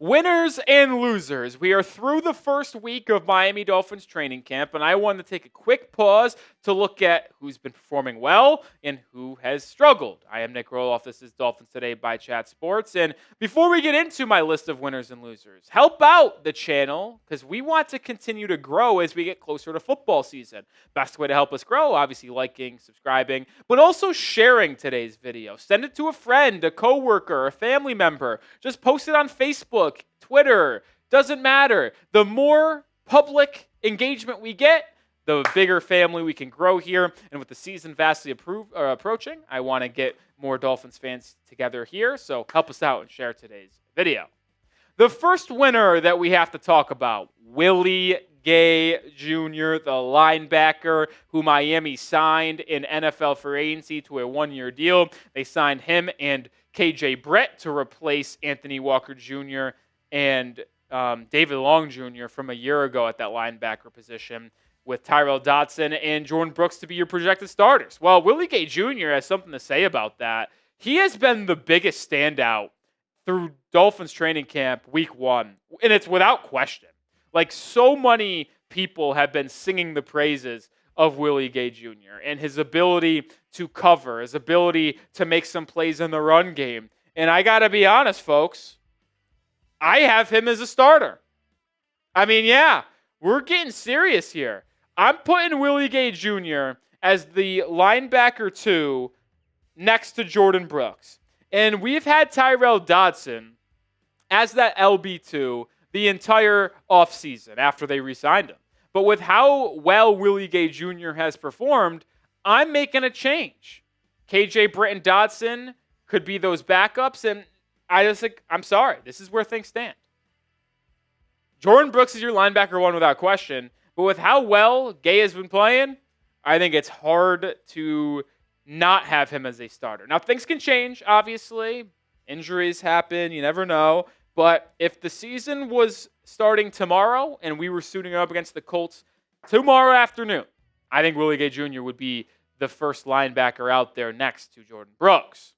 Winners and losers. We are through the first week of Miami Dolphins training camp, and I wanted to take a quick pause to look at who's been performing well and who has struggled. I am Nic Rohloff. This is Dolphins Today by Chat Sports. And before we get into my list of winners and losers, help out the channel because we want to continue to grow as we get closer to football season. Best way to help us grow, obviously liking, subscribing, but also sharing today's video. Send it to a friend, a coworker, a family member. Just post it on Facebook, Twitter, doesn't matter. The more public engagement we get, the bigger family we can grow here. And with the season vastly approaching, I want to get more Dolphins fans together here. So help us out and share today's video. The first winner that we have to talk about, Willie Gay Jr., the linebacker who Miami signed in NFL free agency to a one-year deal. They signed him and KJ Britt to replace Anthony Walker Jr. and David Long Jr. from a year ago at that linebacker position, with Tyrel Dodson and Jordan Brooks to be your projected starters. Well, Willie Gay Jr. has something to say about that. He has been the biggest standout through Dolphins training camp week one, and it's without question. Like, so many people have been singing the praises of Willie Gay Jr. and his ability to cover, his ability to make some plays in the run game. And I got to be honest, folks, I have him as a starter. I mean, yeah, we're getting serious here. I'm putting Willie Gay Jr. as the linebacker 2 next to Jordan Brooks. And we've had Tyrel Dodson as that LB2 the entire offseason after they re-signed him. But with how well Willie Gay Jr. has performed, I'm making a change. KJ Britt and Dodson could be those backups, and I'm sorry. This is where things stand. Jordan Brooks is your linebacker 1 without question, but with how well Gay has been playing, I think it's hard to not have him as a starter. Now, things can change, obviously. Injuries happen. You never know. But if the season was starting tomorrow and we were suiting up against the Colts tomorrow afternoon, I think Willie Gay Jr. would be the first linebacker out there next to Jordan Brooks.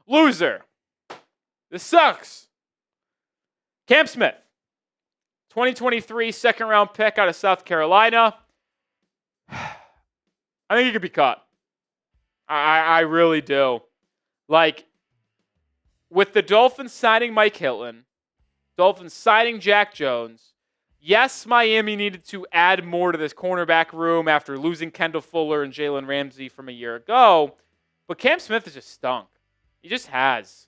Loser. This sucks. Cam Smith, 2023 second-round pick out of South Carolina. I think he could be cut. I really do. Like, with the Dolphins signing Mike Hilton, Dolphins signing Jack Jones, yes, Miami needed to add more to this cornerback room after losing Kendall Fuller and Jalen Ramsey from a year ago, but Cam Smith has just stunk. He just has.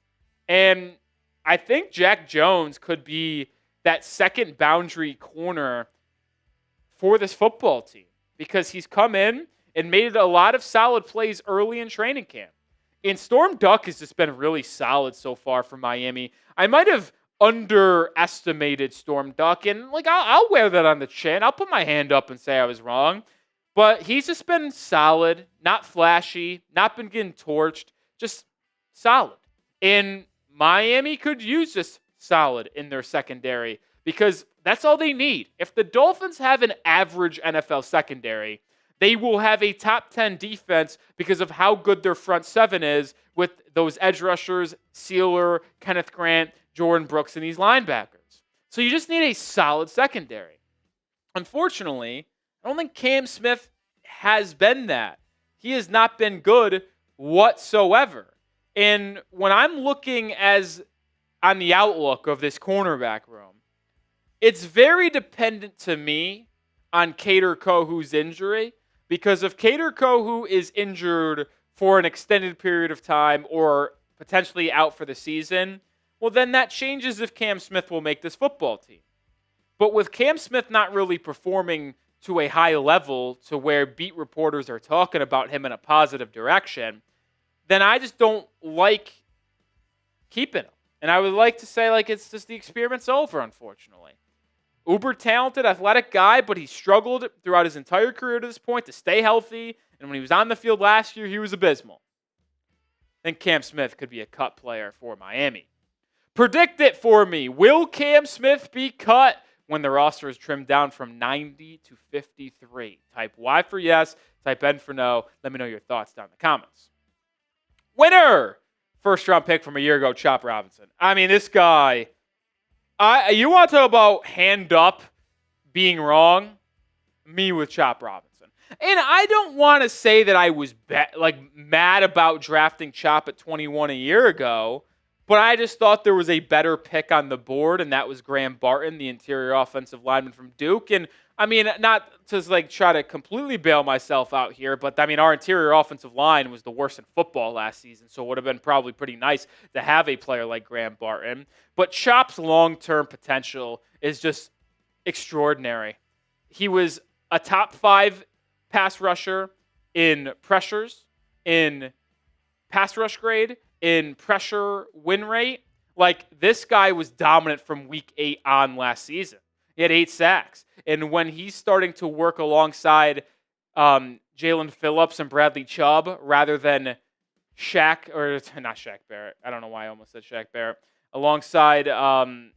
And I think Jack Jones could be that second boundary corner for this football team because he's come in and made a lot of solid plays early in training camp. And Storm Duck has just been really solid so far for Miami. I might have underestimated Storm Duck, and I'll wear that on the chin. I'll put my hand up and say I was wrong. But he's just been solid, not flashy, not been getting torched, just solid. And Miami could use this solid in their secondary because that's all they need. If the Dolphins have an average NFL secondary, they will have a top 10 defense because of how good their front 7 is with those edge rushers, Sealer, Kenneth Grant, Jordan Brooks, and these linebackers. So you just need a solid secondary. Unfortunately, I don't think Cam Smith has been that. He has not been good whatsoever. And when I'm looking on the outlook of this cornerback room, it's very dependent to me on Kader Kohou's injury. Because if Kader Kohou is injured for an extended period of time or potentially out for the season, well, then that changes if Cam Smith will make this football team. But with Cam Smith not really performing to a high level to where beat reporters are talking about him in a positive direction, then I just don't like keeping him. And I would like to say, it's just the experiment's over, unfortunately. Uber talented, athletic guy, but he struggled throughout his entire career to this point to stay healthy. And when he was on the field last year, he was abysmal. I think Cam Smith could be a cut player for Miami. Predict it for me. Will Cam Smith be cut when the roster is trimmed down from 90 to 53? Type Y for yes, type N for no. Let me know your thoughts down in the comments. Winner! First round pick from a year ago, Chop Robinson. I mean, this guy, You want to talk about hand up being wrong? Me with Chop Robinson. And I don't want to say that I was mad about drafting Chop at 21 a year ago, but I just thought there was a better pick on the board, and that was Graham Barton, the interior offensive lineman from Duke. And I mean, not to try to completely bail myself out here, but I mean, our interior offensive line was the worst in football last season, so it would have been probably pretty nice to have a player like Graham Barton. But Chop's long-term potential is just extraordinary. He was a top 5 pass rusher in pressures, in pass rush grade, in pressure win rate. This guy was dominant from week 8 on last season. He had 8 sacks. And when he's starting to work alongside Jalen Phillips and Bradley Chubb rather than not Shaq Barrett. I don't know why I almost said Shaq Barrett. Alongside, Emmanuel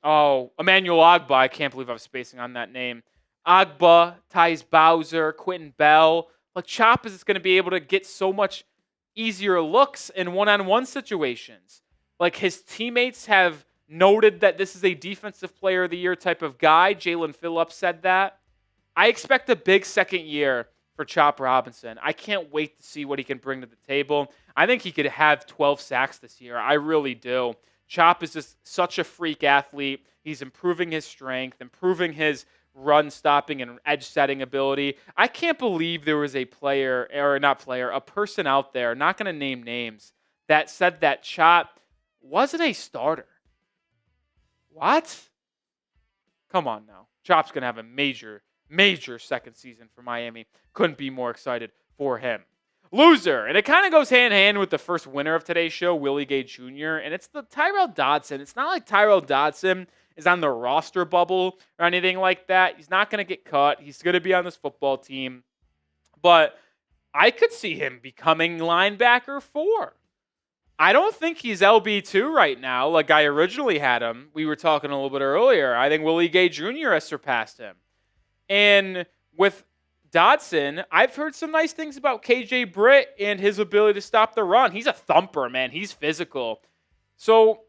Agba. I can't believe I was spacing on that name. Agba, Tyus Bowser, Quentin Bell. Chop is going to be able to get so much easier looks in one-on-one situations. His teammates have noted that this is a defensive player of the year type of guy. Jalen Phillips said that. I expect a big second year for Chop Robinson. I can't wait to see what he can bring to the table. I think he could have 12 sacks this year. I really do. Chop is just such a freak athlete. He's improving his strength, improving his run stopping and edge setting ability. I can't believe there was a person out there, not going to name names, that said that Chop wasn't a starter. What? Come on now. Chop's going to have a major second season for Miami. Couldn't be more excited for him. Loser, and it kind of goes hand in hand with the first winner of today's show, Willie Gay Jr., and it's the Tyrel Dodson. It's not like Tyrel Dodson is on the roster bubble or anything like that. He's not going to get cut. He's going to be on this football team. But I could see him becoming linebacker 4. I don't think he's LB2 right now like I originally had him. We were talking a little bit earlier. I think Willie Gay Jr. has surpassed him. And with Dodson, I've heard some nice things about KJ Britt and his ability to stop the run. He's a thumper, man. He's physical. So,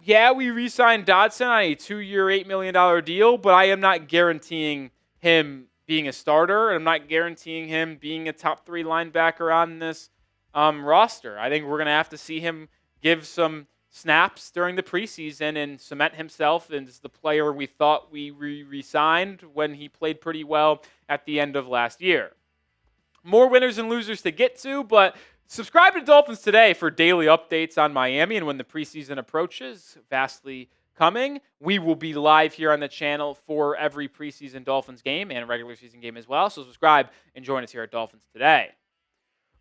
yeah, we re-signed Dodson on a 2-year, $8 million deal, but I am not guaranteeing him being a starter, and I'm not guaranteeing him being a top 3 linebacker on this roster. I think we're going to have to see him give some snaps during the preseason and cement himself as the player we thought we re-signed when he played pretty well at the end of last year. More winners and losers to get to, but subscribe to Dolphins Today for daily updates on Miami and when the preseason approaches, vastly coming. We will be live here on the channel for every preseason Dolphins game and regular season game as well, so subscribe and join us here at Dolphins Today.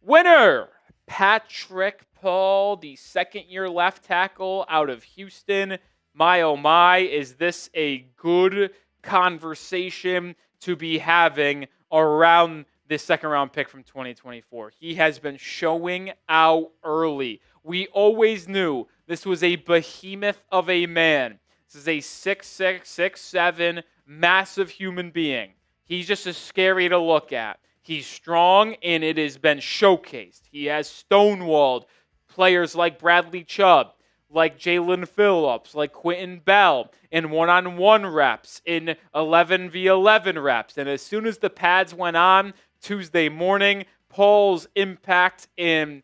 Winner, Patrick Paul, the second-year left tackle out of Houston. My, oh my, is this a good conversation to be having around this second-round pick from 2024? He has been showing out early. We always knew this was a behemoth of a man. This is a 6'6", 6'7", massive human being. He's just as scary to look at. He's strong, and it has been showcased. He has stonewalled players like Bradley Chubb, like Jalen Phillips, like Quentin Bell in one-on-one reps, in 11v11 reps. And as soon as the pads went on Tuesday morning, Paul's impact and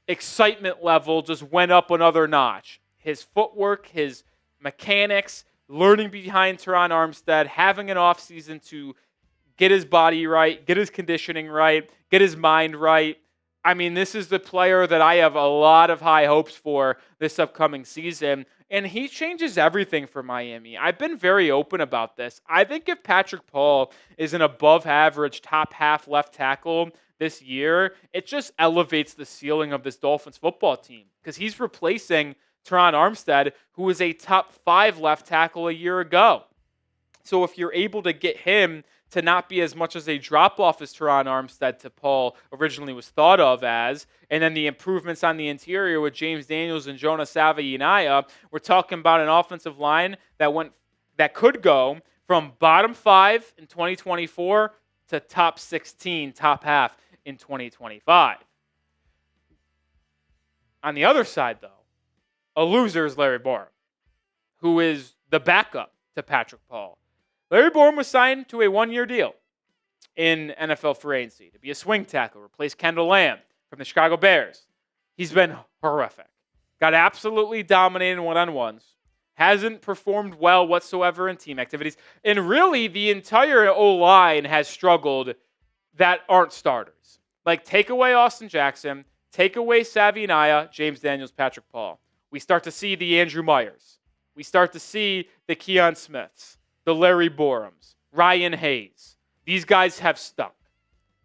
excitement level just went up another notch. His footwork, his mechanics, learning behind Teron Armstead, having an offseason to get his body right, get his conditioning right, get his mind right. I mean, this is the player that I have a lot of high hopes for this upcoming season, and he changes everything for Miami. I've been very open about this. I think if Patrick Paul is an above-average top half left tackle this year, it just elevates the ceiling of this Dolphins football team because he's replacing Teron Armstead, who was a top 5 left tackle a year ago. So if you're able to get him to not be as much as a drop-off as Teron Armstead to Paul originally was thought of as, and then the improvements on the interior with James Daniels and Jonah Savaiinaya, we're talking about an offensive line that could go from bottom 5 in 2024 to top 16, top half in 2025. On the other side, though, a loser is Larry Borom, who is the backup to Patrick Paul. Larry Borm was signed to a 1-year deal in NFL free agency to be a swing tackle, replace Kendall Lamb from the Chicago Bears. He's been horrific. Got absolutely dominated in one-on-ones. Hasn't performed well whatsoever in team activities. And really, the entire O-line has struggled that aren't starters. Like, take away Austin Jackson, take away Savinia, James Daniels, Patrick Paul. We start to see the Andrew Myers. We start to see the Keon Smiths, the Larry Boroms, Ryan Hayes. These guys have stunk.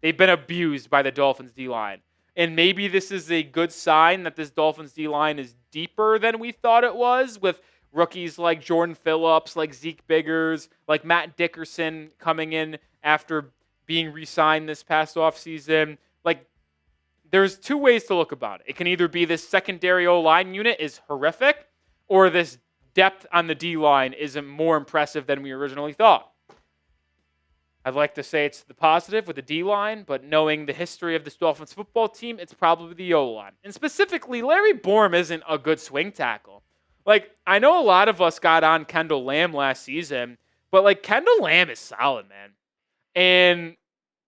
They've been abused by the Dolphins D-line. And maybe this is a good sign that this Dolphins D-line is deeper than we thought it was, with rookies like Jordan Phillips, like Zeke Biggers, like Matt Dickerson coming in after being re-signed this past offseason. Like, there's two ways to look about it. It can either be this secondary O-line unit is horrific, or this depth on the D-line isn't more impressive than we originally thought. I'd like to say it's the positive with the D-line, but knowing the history of this Dolphins football team, it's probably the O-line. And specifically, Larry Borm isn't a good swing tackle. Like, I know a lot of us got on Kendall Lamb last season, but, like, Kendall Lamb is solid, man. And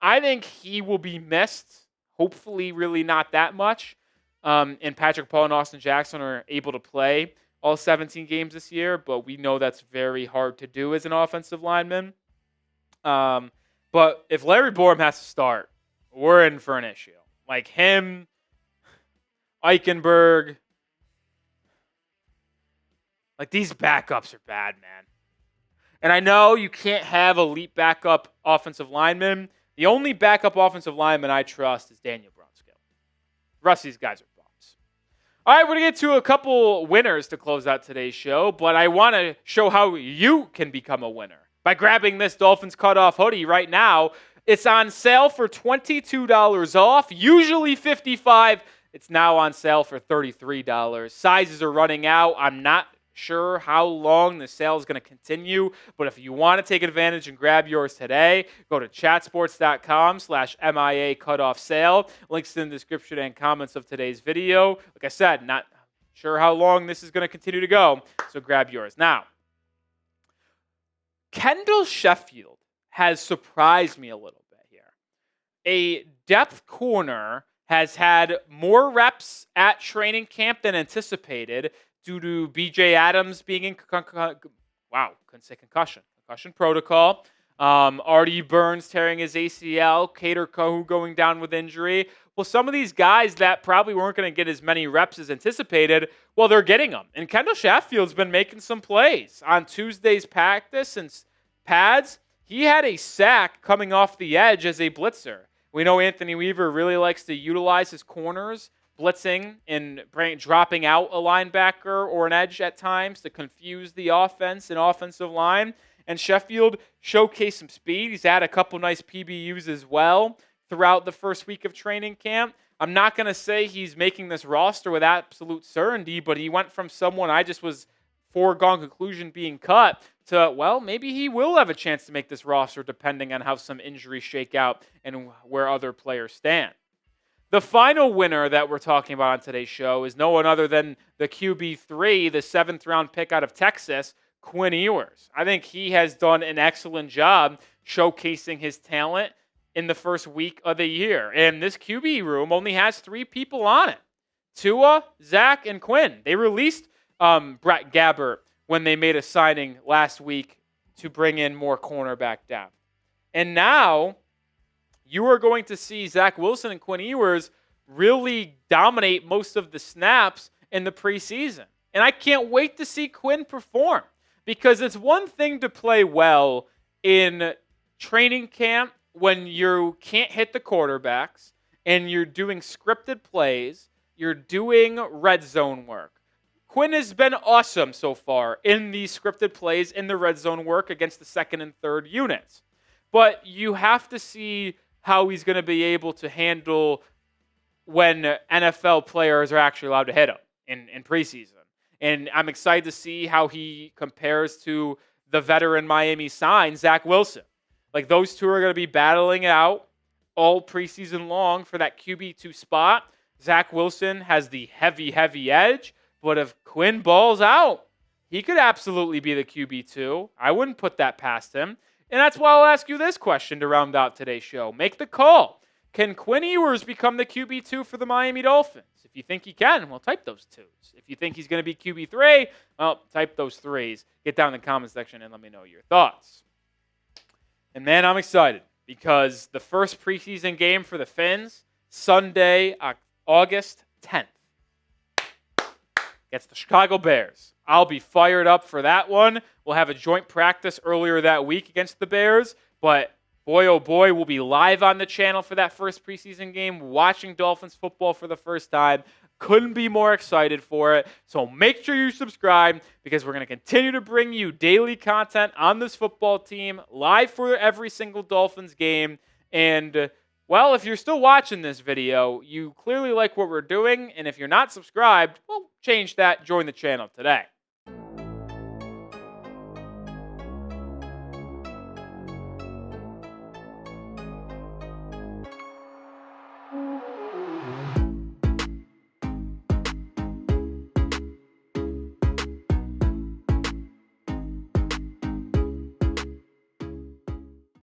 I think he will be missed, hopefully really not that much. And Patrick Paul and Austin Jackson are able to play all 17 games this year, but we know that's very hard to do as an offensive lineman. But if Larry Borm has to start, we're in for an issue. Like him, Eichenberg, like these backups are bad, man. And I know you can't have elite backup offensive linemen. The only backup offensive lineman I trust is Daniel Brunskill. The rest of these guys are bums. All right, we're going to get to a couple winners to close out today's show, but I want to show how you can become a winner by grabbing this Dolphins cutoff hoodie right now. It's on sale for $22 off, usually $55. It's now on sale for $33. Sizes are running out. I'm not sure how long the sale is going to continue, but if you want to take advantage and grab yours today, go to chatsports.com/MIA cutoff sale. Links in the description and comments of today's video. Like I said, not sure how long this is going to continue to go, so grab yours. Now, Kendall Sheffield has surprised me a little bit here. A depth corner has had more reps at training camp than anticipated due to B.J. Adams being in concussion protocol. Artie Burns tearing his ACL, Kader Kohu going down with injury. Well, some of these guys that probably weren't going to get as many reps as anticipated, well, they're getting them. And Kendall Sheffield's been making some plays. On Tuesday's practice and pads, he had a sack coming off the edge as a blitzer. We know Anthony Weaver really likes to utilize his corners, blitzing and dropping out a linebacker or an edge at times to confuse the offense and offensive line. And Sheffield showcased some speed. He's had a couple nice PBUs as well throughout the first week of training camp. I'm not going to say he's making this roster with absolute certainty, but he went from someone I just was foregone conclusion being cut to, well, maybe he will have a chance to make this roster depending on how some injuries shake out and where other players stand. The final winner that we're talking about on today's show is no one other than the QB3, the 7th-round pick out of Texas, Quinn Ewers. I think he has done an excellent job showcasing his talent in the first week of the year. And this QB room only has 3 people on it: Tua, Zach, and Quinn. They released Brett Gabbert when they made a signing last week to bring in more cornerback depth. And now you are going to see Zach Wilson and Quinn Ewers really dominate most of the snaps in the preseason. And I can't wait to see Quinn perform, because it's one thing to play well in training camp when you can't hit the quarterbacks and you're doing scripted plays, you're doing red zone work. Quinn has been awesome so far in these scripted plays, in the red zone work against the second and third units. But you have to see how he's going to be able to handle when NFL players are actually allowed to hit him in preseason. And I'm excited to see how he compares to the veteran Miami sign, Zach Wilson. Like, those two are going to be battling out all preseason long for that QB2 spot. Zach Wilson has the heavy edge, but if Quinn balls out, He could absolutely be the QB2. I wouldn't put that past him. And that's why I'll ask you this question to round out today's show. Make the call. Can Quinn Ewers become the QB2 for the Miami Dolphins? If you think he can, well, type those 2s. If you think he's going to be QB3, well, type those 3s. Get down in the comment section and let me know your thoughts. And man, I'm excited because the first preseason game for the Fins, Sunday, August 10th, against the Chicago Bears. I'll be fired up for that one. We'll have a joint practice earlier that week against the Bears, but boy, oh boy, we'll be live on the channel for that first preseason game, watching Dolphins football for the first time. Couldn't be more excited for it. So make sure you subscribe because we're going to continue to bring you daily content on this football team, live for every single Dolphins game. And, well, if you're still watching this video, you clearly like what we're doing. And if you're not subscribed, well, change that. Join the channel today.